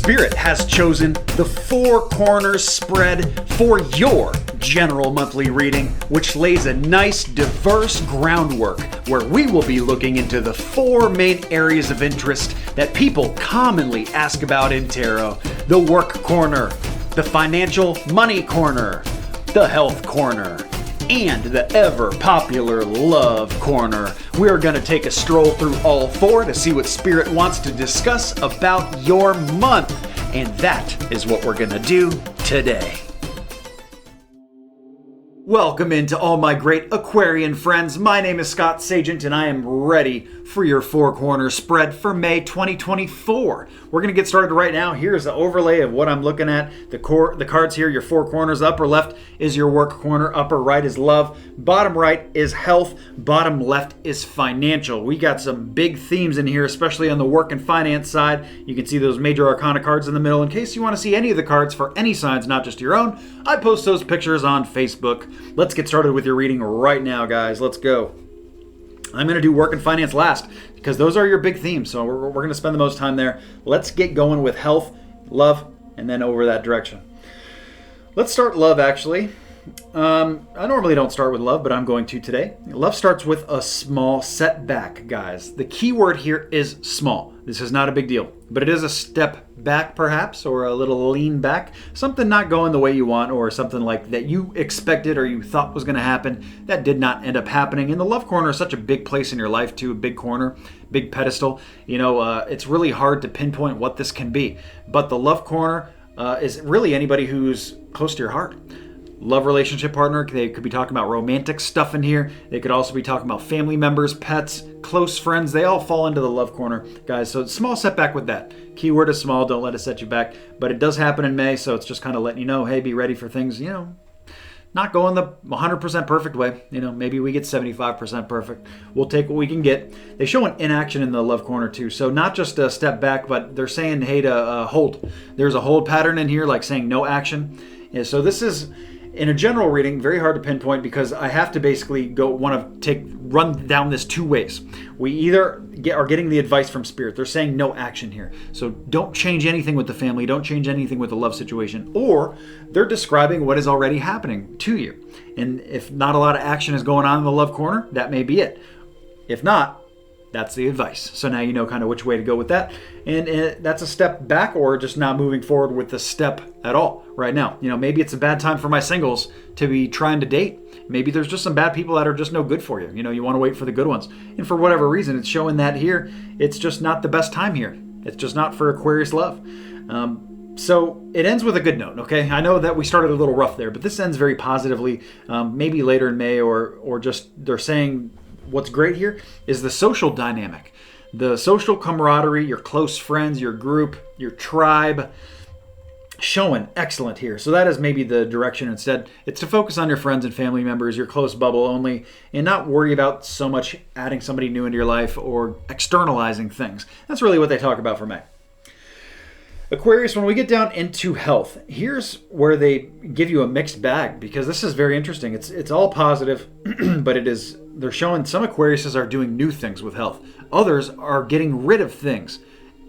Spirit has chosen the Four Corners spread for your general monthly reading, which lays a nice, diverse groundwork where we will be looking into the four main areas of interest that people commonly ask about in tarot: the work corner, the financial money corner, the health corner, and the ever-popular love corner. We are going to take a stroll through all four to see what Spirit wants to discuss about your month. And that is what we're going to do today. Welcome into all my great Aquarian friends. My name is Scott Sagent and I am ready for your Four Corners spread for May 2024. We're going to get started right now. Here's the overlay of what I'm looking at. The cards here, your four corners. Upper left is your work corner. Upper right is love. Bottom right is health. Bottom left is financial. We got some big themes in here, especially on the work and finance side. You can see those major arcana cards in the middle. In case you want to see any of the cards for any signs, not just your own, I post those pictures on Facebook. Let's get started with your reading right now, guys. Let's go. I'm going to do work and finance last because those are your big themes. So we're going to spend the most time there. Let's get going with health, love, and then over that direction. Let's start love, actually. I normally don't start with love, but I'm going to today. Love starts with a small setback, guys. The key word here is small. This is not a big deal, but it is a step back perhaps, or a little lean back. Something not going the way you want, or something like that you expected or you thought was going to happen that did not end up happening. And the love corner is such a big place in your life too, a big corner, big pedestal. It's really hard to pinpoint what this can be. But the love corner is really anybody who's close to your heart. Love relationship partner, they could be talking about romantic stuff in here. They could also be talking about family members, pets, close friends. They all fall into the love corner, guys. So small setback with that. Keyword is small, don't let it set you back. But it does happen in May, so it's just kind of letting you know, hey, be ready for things, not going the 100% perfect way. Maybe we get 75% perfect. We'll take what we can get. They show an inaction in the love corner too. So not just a step back, but they're saying, hey, to hold. There's a hold pattern in here, like saying no action. Yeah, so this is, in a general reading, very hard to pinpoint because I have to basically run down this two ways. We either are getting the advice from Spirit. They're saying no action here. So don't change anything with the family. Don't change anything with the love situation. Or they're describing what is already happening to you. And if not a lot of action is going on in the love corner, that may be it. If not, that's the advice. So now you know kind of which way to go with that. And that's a step back or just not moving forward with the step at all right now. Maybe it's a bad time for my singles to be trying to date. Maybe there's just some bad people that are just no good for you. You want to wait for the good ones. And for whatever reason, it's showing that here, it's just not the best time here. It's just not for Aquarius love. So it ends with a good note, okay? I know that we started a little rough there, but this ends very positively. Maybe later in May or just they're saying, what's great here is the social dynamic, the social camaraderie, your close friends, your group, your tribe, showing excellent here. So that is maybe the direction instead. It's to focus on your friends and family members, your close bubble only, and not worry about so much adding somebody new into your life or externalizing things. That's really what they talk about for May. Aquarius, when we get down into health, here's where they give you a mixed bag because this is very interesting. It's all positive, but they're showing some Aquariuses are doing new things with health. Others are getting rid of things.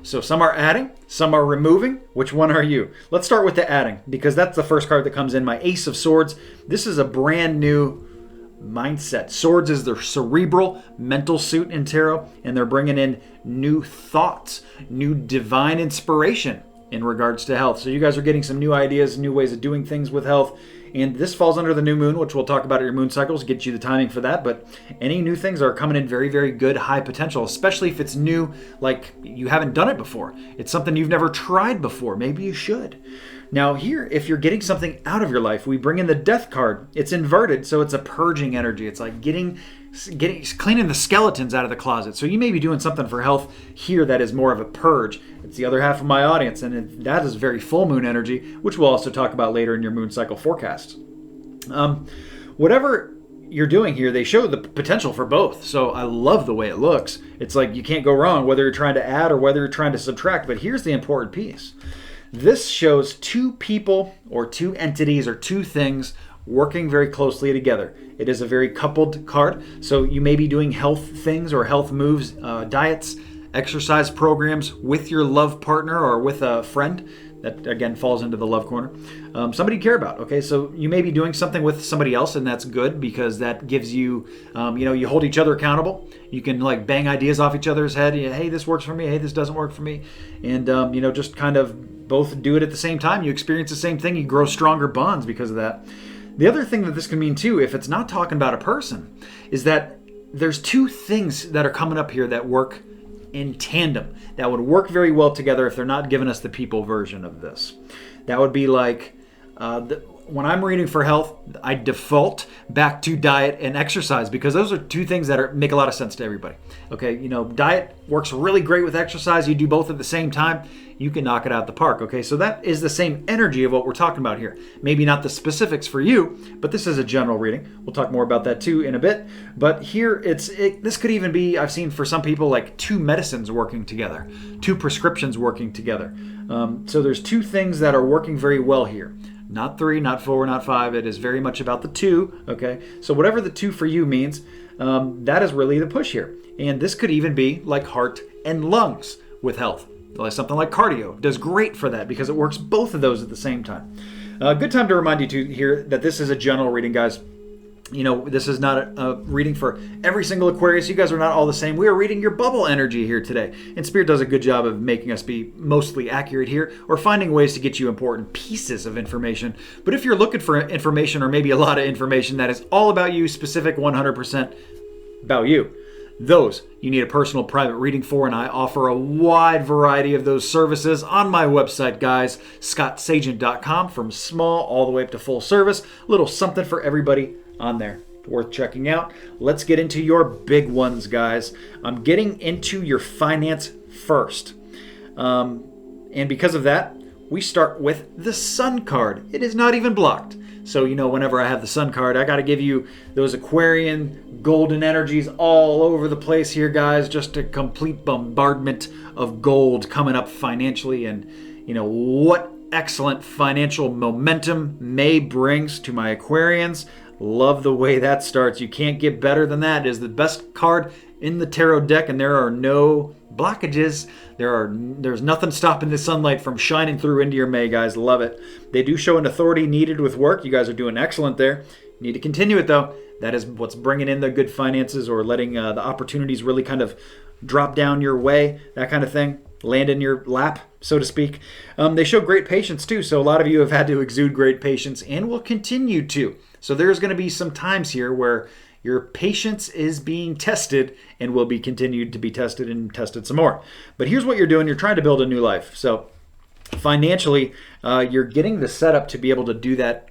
So some are adding, some are removing. Which one are you? Let's start with the adding because that's the first card that comes in, my Ace of Swords. This is a brand new mindset. Swords is their cerebral mental suit in tarot, and they're bringing in new thoughts, new divine inspiration in regards to health. So you guys are getting some new ideas, new ways of doing things with health. And this falls under the new moon, which we'll talk about at your moon cycles, get you the timing for that. But any new things are coming in very, very good, high potential, especially if it's new, like you haven't done it before. It's something you've never tried before. Maybe you should. Now here, if you're getting something out of your life, we bring in the Death card. It's inverted, so it's a purging energy. It's like cleaning the skeletons out of the closet. So you may be doing something for health here that is more of a purge. It's the other half of my audience, and that is very full moon energy, which we'll also talk about later in your moon cycle forecasts. Whatever you're doing here, they show the potential for both. So I love the way it looks. It's like you can't go wrong whether you're trying to add or whether you're trying to subtract. But here's the important piece. This shows two people or two entities or two things working very closely together. It is a very coupled card. So you may be doing health things or health moves, diets, exercise programs with your love partner or with a friend. That, again, falls into the love corner. Somebody you care about, okay? So you may be doing something with somebody else, and that's good because that gives you, you hold each other accountable. You can, like, bang ideas off each other's head. Hey, this works for me. Hey, this doesn't work for me. And, just kind of both do it at the same time. You experience the same thing. You grow stronger bonds because of that. The other thing that this can mean, too, if it's not talking about a person, is that there's two things that are coming up here that work in tandem, that would work very well together if they're not giving us the people version of this. That would be like when I'm reading for health, I default back to diet and exercise because those are two things that make a lot of sense to everybody. Okay, diet works really great with exercise. You do both at the same time, you can knock it out the park. Okay, so that is the same energy of what we're talking about here. Maybe not the specifics for you, but this is a general reading. We'll talk more about that too in a bit. But here, this could even be, I've seen for some people, like two medicines working together, two prescriptions working together. So there's two things that are working very well here. Not 3, not 4, not 5. It is very much about the 2, okay? So whatever the 2 for you means, that is really the push here. And this could even be like heart and lungs with health. Like something like cardio does great for that because it works both of those at the same time. Good time to remind you too here that this is a general reading, guys. This is not a reading for every single Aquarius. You guys are not all the same. We are reading your bubble energy here today. And Spirit does a good job of making us be mostly accurate here or finding ways to get you important pieces of information. But if you're looking for information or maybe a lot of information that is all about you, specific 100% about you, those you need a personal private reading for, and I offer a wide variety of those services on my website, guys, scottsagent.com, from small all the way up to full service. A little something for everybody on there. Worth checking out. Let's get into your big ones, guys. I'm getting into your finance first. And because of that, we start with the Sun card. It is not even blocked. So, whenever I have the Sun card, I got to give you those Aquarian golden energies all over the place here, guys. Just a complete bombardment of gold coming up financially. And, what excellent financial momentum May brings to my Aquarians. Love the way that starts. You can't get better than that. It is the best card in the tarot deck, and there are no blockages. There's nothing stopping the sunlight from shining through into your May, guys. Love it. They do show an authority needed with work. You guys are doing excellent there. You need to continue it, though. That is what's bringing in the good finances or letting the opportunities really kind of drop down your way, that kind of thing. Land in your lap, so to speak. They show great patience, too. So a lot of you have had to exude great patience and will continue to. So there's going to be some times here where your patience is being tested and will be continued to be tested and tested some more. But here's what you're doing. You're trying to build a new life. So financially, you're getting the setup to be able to do that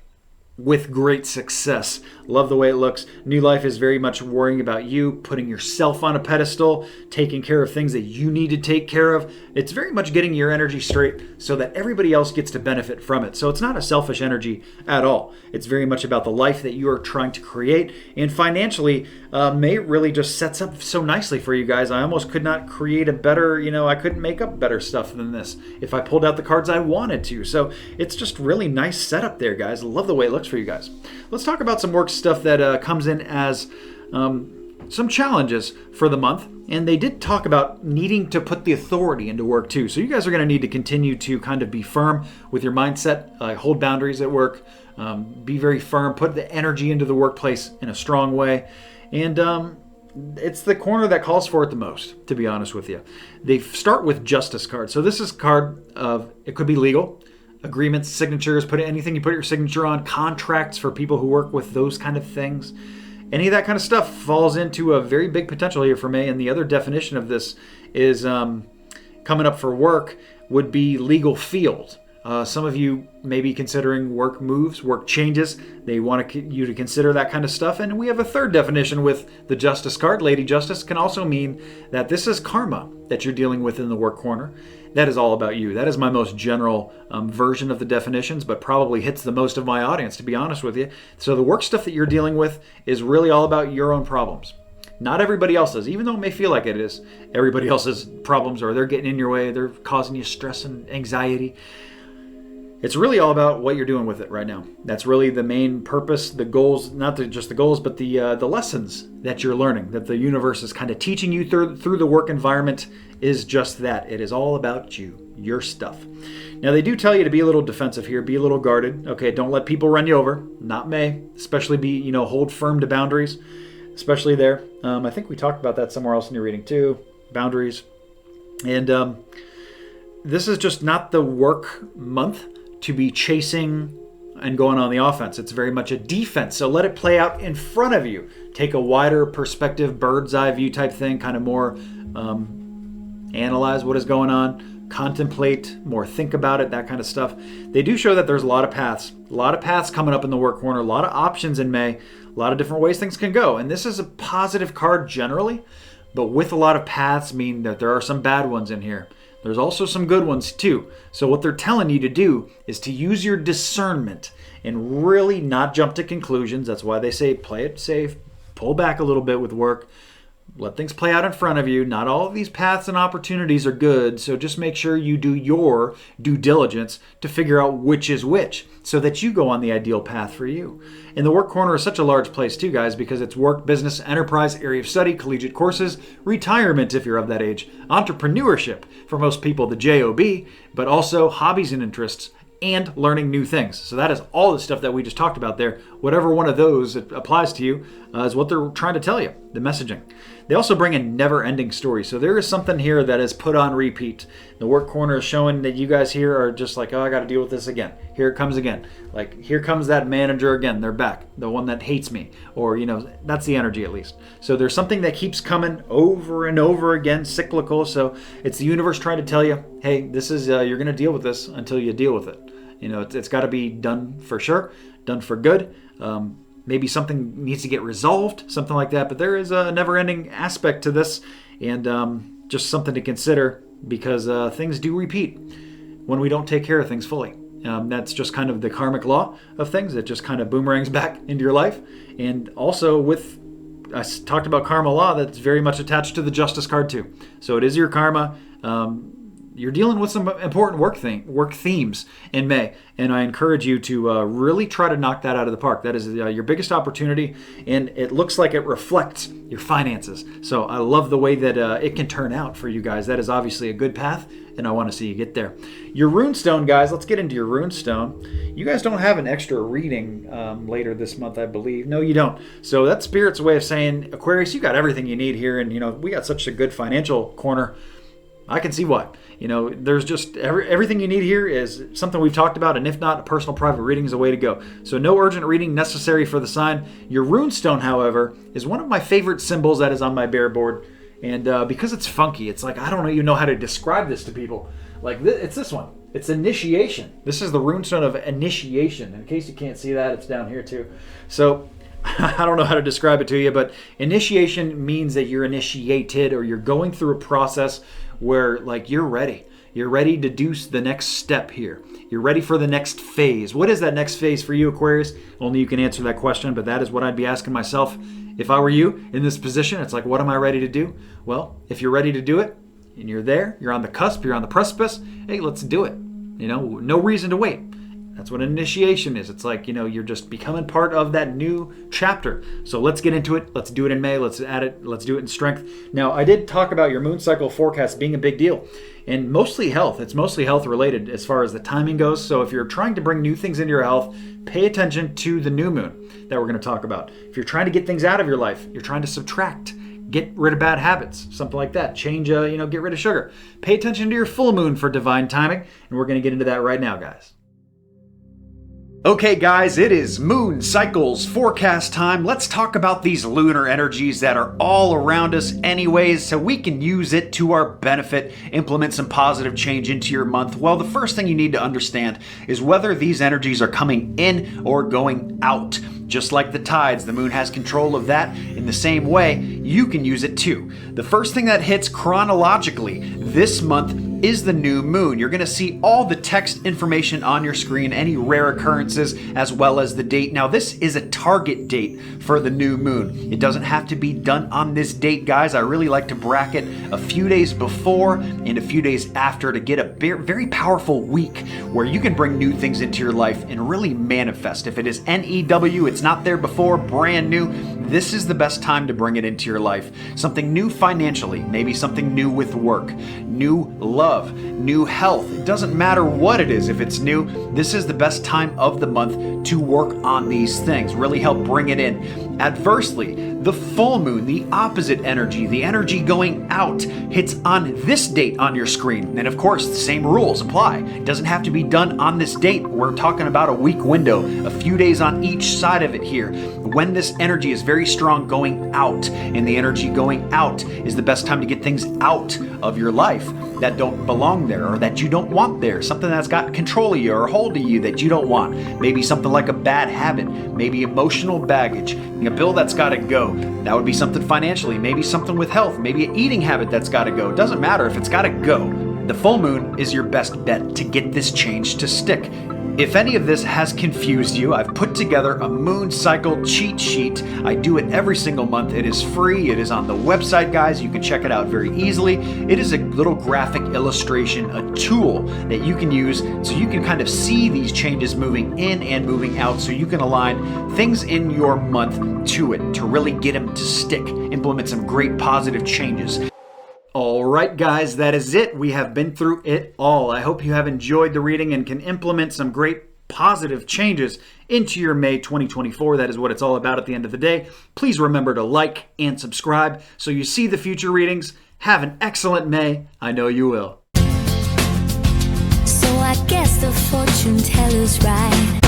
with great success. Love the way it looks. New life is very much worrying about you, putting yourself on a pedestal, taking care of things that you need to take care of. It's very much getting your energy straight so that everybody else gets to benefit from it. So it's not a selfish energy at all. It's very much about the life that you are trying to create. And financially, May really just sets up so nicely for you guys. I almost could not create a better, I couldn't make up better stuff than this if I pulled out the cards I wanted to. So it's just really nice setup there, guys. Love the way it looks for you guys. Let's talk about some work stuff that comes in as some challenges for the month. And they did talk about needing to put the authority into work too. So you guys are going to need to continue to kind of be firm with your mindset, hold boundaries at work, be very firm, put the energy into the workplace in a strong way. And it's the corner that calls for it the most, to be honest with you. They start with Justice card. So this is a card of, it could be legal, agreements, signatures, anything you put your signature on, contracts for people who work with those kind of things. Any of that kind of stuff falls into a very big potential here for May. And the other definition of this is coming up for work would be legal field. Some of you may be considering work moves, work changes. They want you to consider that kind of stuff. And we have a third definition with the Justice card. Lady Justice can also mean that this is karma that you're dealing with in the work corner. That is all about you. That is my most general version of the definitions, but probably hits the most of my audience, to be honest with you. So the work stuff that you're dealing with is really all about your own problems. Not everybody else's, even though it may feel like it is everybody else's problems, or they're getting in your way, they're causing you stress and anxiety. it's really all about what you're doing with it right now. That's really the main purpose, the goals, not just the goals, but the lessons that you're learning, that the universe is kind of teaching you through the work environment is just that. It is all about you, your stuff. Now, they do tell you to be a little defensive here, be a little guarded. Okay, don't let people run you over. Not May. Especially hold firm to boundaries, especially there. I think we talked about that somewhere else in your reading too, boundaries. And this is just not the work month to be chasing and going on the offense. It's very much a defense. So let it play out in front of you. Take a wider perspective, bird's eye view type thing, kind of more analyze what is going on, contemplate, more think about it, that kind of stuff. They do show that there's a lot of paths coming up in the work corner, a lot of options in May, a lot of different ways things can go. And this is a positive card generally, but with a lot of paths mean that there are some bad ones in here. There's also some good ones too. So what they're telling you to do is to use your discernment and really not jump to conclusions. That's why they say play it safe, pull back a little bit with work, let things play out in front of you. Not all of these paths and opportunities are good, so just make sure you do your due diligence to figure out which is which so that you go on the ideal path for you. And the work corner is such a large place too, guys, because it's work, business, enterprise, area of study, collegiate courses, retirement if you're of that age, entrepreneurship for most people, the JOB, but also hobbies and interests, and learning new things. So that is all the stuff that we just talked about there. Whatever one of those applies to you is what they're trying to tell you, the messaging. They also bring a never-ending story. So there is something here that is put on repeat. The work corner is showing that you guys here are just like, oh, I got to deal with this again. Here it comes again. Like, here comes that manager again. They're back. The one that hates me. Or, that's the energy at least. So there's something that keeps coming over and over again, cyclical. So it's the universe trying to tell you, hey, this is, you're going to deal with this until you deal with it. It's got to be done for sure, done for good. Maybe something needs to get resolved, something like that. But there is a never-ending aspect to this, and just something to consider because things do repeat when we don't take care of things fully. That's just kind of the karmic law of things. It just kind of boomerangs back into your life. And also I talked about karma law, that's very much attached to the justice card too. So it is your karma. You're dealing with some important work themes in May, and I encourage you to really try to knock that out of the park. That is your biggest opportunity, and it looks like it reflects your finances. So I love the way that it can turn out for you guys. That is obviously a good path, and I want to see you get there. Your Rune Stone, guys, let's get into your Rune Stone. You guys don't have an extra reading later this month, I believe. No, you don't. So that's Spirit's way of saying, Aquarius, you got everything you need here, and we got such a good financial corner. I can see why. There's just everything you need here is something we've talked about, and if not, a personal private reading is a way to go. So no urgent reading necessary for the sign. Your Rune Stone, however, is one of my favorite symbols that is on my bear board. And because it's funky, it's like, I don't even know how to describe this to people. Like, it's this one. It's initiation. This is the Rune Stone of initiation. In case you can't see that, it's down here too. So I don't know how to describe it to you, but initiation means that you're initiated or you're going through a process where you're ready. You're ready to do the next step here. You're ready for the next phase. What is that next phase for you, Aquarius? Only you can answer that question, but that is what I'd be asking myself if I were you in this position. It's like, what am I ready to do? Well, if you're ready to do it and you're there, you're on the cusp, you're on the precipice, hey, let's do it. No reason to wait. That's what initiation is. It's like, you're just becoming part of that new chapter. So let's get into it. Let's do it in May. Let's add it. Let's do it in strength. Now, I did talk about your moon cycle forecast being a big deal and mostly health. It's mostly health related as far as the timing goes. So if you're trying to bring new things into your health, pay attention to the new moon that we're going to talk about. If you're trying to get things out of your life, you're trying to subtract, get rid of bad habits, something like that. Change, get rid of sugar. Pay attention to your full moon for divine timing. And we're going to get into that right now, guys. Okay, guys, it is moon cycles forecast time. Let's talk about these lunar energies that are all around us anyways, so we can use it to our benefit, implement some positive change into your month. Well, the first thing you need to understand is whether these energies are coming in or going out. Just like the tides, the moon has control of that. In the same way, you can use it too. The first thing that hits chronologically this month is the new moon. You're going to see all the text information on your screen, any rare occurrences, as well as the date. Now, this is a target date for the new moon. It doesn't have to be done on this date, guys. I really like to bracket a few days before and a few days after to get a very powerful week where you can bring new things into your life and really manifest. If it is NEW, it's not there before, brand new, this is the best time to bring it into your life. Something new financially, maybe something new with work, new love, new health. It doesn't matter what it is. If it's new, this is the best time of the month to work on these things, really help bring it in. Adversely, the full moon, the opposite energy, the energy going out, hits on this date on your screen. And of course, the same rules apply. It doesn't have to be done on this date. We're talking about a week window, a few days on each side of it here. When this energy is very strong going out, and the energy going out is the best time to get things out of your life that don't belong there or that you don't want there, something that's got control of you or hold of you that you don't want. Maybe something like a bad habit, maybe emotional baggage, a bill that's got to go. That would be something financially, maybe something with health, maybe an eating habit that's got to go. Doesn't matter if it's got to go. The full moon is your best bet to get this change to stick. If any of this has confused you, I've put together a moon cycle cheat sheet. I do it every single month. It is free. It is on the website, guys. You can check it out very easily. It is a little graphic illustration, a tool that you can use so you can kind of see these changes moving in and moving out so you can align things in your month to it to really get them to stick, implement some great positive changes. All right, guys, that is it. We have been through it all. I hope you have enjoyed the reading and can implement some great positive changes into your May 2024. That is what it's all about at the end of the day. Please remember to like and subscribe so you see the future readings. Have an excellent May. I know you will. So I guess the fortune teller's right.